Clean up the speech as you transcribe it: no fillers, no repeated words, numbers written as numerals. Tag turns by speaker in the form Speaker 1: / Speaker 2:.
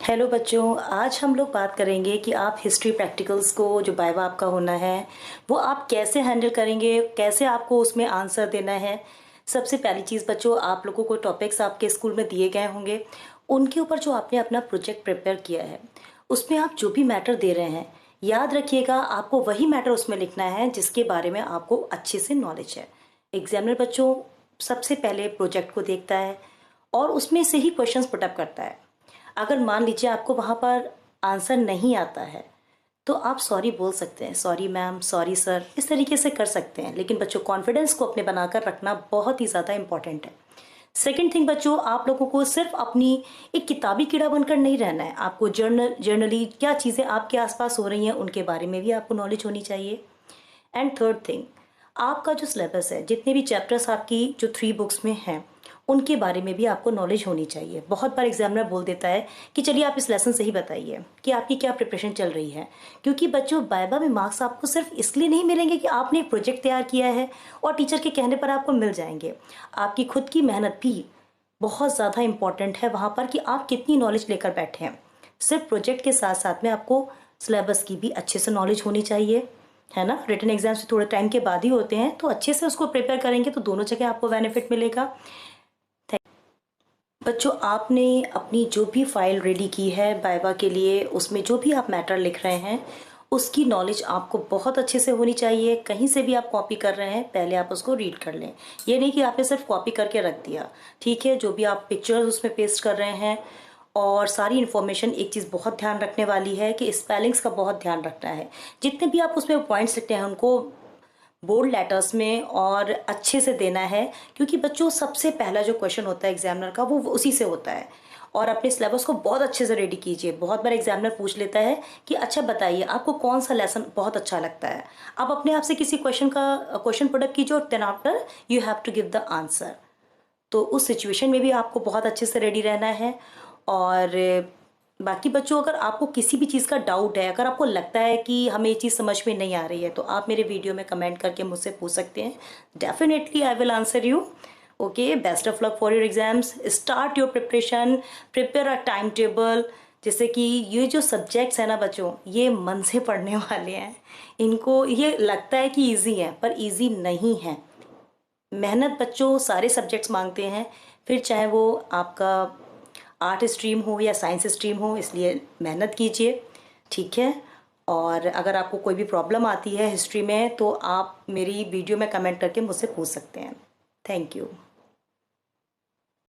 Speaker 1: Hello बच्चों, आज हम लोग बात करेंगे कि आप हिस्ट्री प्रैक्टिकल्स को जो वाइवा आपका होना है वो आप कैसे हैंडल करेंगे, कैसे आपको उसमें आंसर देना है। सबसे पहली चीज़ बच्चों, आप लोगों को टॉपिक्स आपके स्कूल में दिए गए होंगे, उनके ऊपर जो आपने अपना प्रोजेक्ट प्रिपेयर किया है उसमें आप जो भी मैटर दे रहे हैं, याद रखिएगा आपको वही मैटर उसमें लिखना है जिसके बारे में आपको अच्छे से नॉलेज है। एग्जामिनर बच्चों सबसे पहले प्रोजेक्ट को देखता है और उसमें से ही क्वेश्चंस पुटअप करता है। अगर मान लीजिए आपको वहाँ पर आंसर नहीं आता है तो आप सॉरी बोल सकते हैं, सॉरी मैम, सॉरी सर, इस तरीके से कर सकते हैं। लेकिन बच्चों कॉन्फिडेंस को अपने बनाकर रखना बहुत ही ज़्यादा इंपॉर्टेंट है। सेकंड थिंग बच्चों, आप लोगों को सिर्फ अपनी एक किताबी कीड़ा बनकर नहीं रहना है, आपको जर्नली क्या चीज़ें आपके आसपास हो रही हैं उनके बारे में भी आपको नॉलेज होनी चाहिए। एंड थर्ड थिंग, आपका जो सिलेबस है, जितने भी चैप्टर्स आपकी जो 3 बुक्स में हैं उनके बारे में भी आपको नॉलेज होनी चाहिए। बहुत बार एग्जामिनर बोल देता है कि चलिए आप इस लेसन से ही बताइए कि आपकी क्या प्रिपरेशन चल रही है, क्योंकि बच्चों वाइवा में मार्क्स आपको सिर्फ इसलिए नहीं मिलेंगे कि आपने एक प्रोजेक्ट तैयार किया है और टीचर के कहने पर आपको मिल जाएंगे। आपकी खुद की मेहनत भी बहुत ज़्यादा इंपॉर्टेंट है वहाँ पर कि आप कितनी नॉलेज लेकर बैठे हैं। सिर्फ प्रोजेक्ट के साथ साथ में आपको सिलेबस की भी अच्छे से नॉलेज होनी चाहिए, है ना। रिटन एग्जाम्स थोड़े टाइम के बाद ही होते हैं, तो अच्छे से उसको प्रिपेयर करेंगे तो दोनों जगह आपको बेनिफिट मिलेगा। बच्चों आपने अपनी जो भी फाइल रेडी की है वाइवा के लिए, उसमें जो भी आप मैटर लिख रहे हैं उसकी नॉलेज आपको बहुत अच्छे से होनी चाहिए। कहीं से भी आप कॉपी कर रहे हैं पहले आप उसको रीड कर लें। ये नहीं कि आपने सिर्फ कॉपी करके रख दिया, ठीक है। जो भी आप पिक्चर्स उसमें पेस्ट कर रहे हैं और सारी इन्फॉर्मेशन, एक चीज़ बहुत ध्यान रखने वाली है कि स्पेलिंग्स का बहुत ध्यान रखना है। जितने भी आप उसमें पॉइंट्स लिखते हैं उनको बोल्ड लेटर्स में और अच्छे से देना है, क्योंकि बच्चों सबसे पहला जो क्वेश्चन होता है एग्जामिनर का वो उसी से होता है। और अपने सिलेबस को बहुत अच्छे से रेडी कीजिए। बहुत बार एग्जामिनर पूछ लेता है कि अच्छा बताइए आपको कौन सा लेसन बहुत अच्छा लगता है। आप अपने आप से किसी क्वेश्चन पुट अप कीजिए और then after you have to give the answer. तो उस सिचुएशन में भी आपको बहुत अच्छे से रेडी रहना है। और बाकी बच्चों अगर आपको किसी भी चीज़ का डाउट है, अगर आपको लगता है कि हमें ये चीज़ समझ में नहीं आ रही है, तो आप मेरे वीडियो में कमेंट करके मुझसे पूछ सकते हैं। Definitely I will answer you. Okay, best of luck for your exams. Start your preparation, prepare a time table. जैसे कि ये जो सब्जेक्ट्स हैं ना बच्चों, ये मन से पढ़ने वाले हैं। इनको ये लगता है कि ईजी है पर ईजी नहीं है। मेहनत बच्चों सारे सब्जेक्ट्स मांगते हैं, फिर चाहे वो आपका आर्ट स्ट्रीम हो या साइंस स्ट्रीम हो, इसलिए मेहनत कीजिए, ठीक है। और अगर आपको कोई भी प्रॉब्लम आती है हिस्ट्री में तो आप मेरी वीडियो में कमेंट करके मुझसे पूछ सकते हैं। Thank you.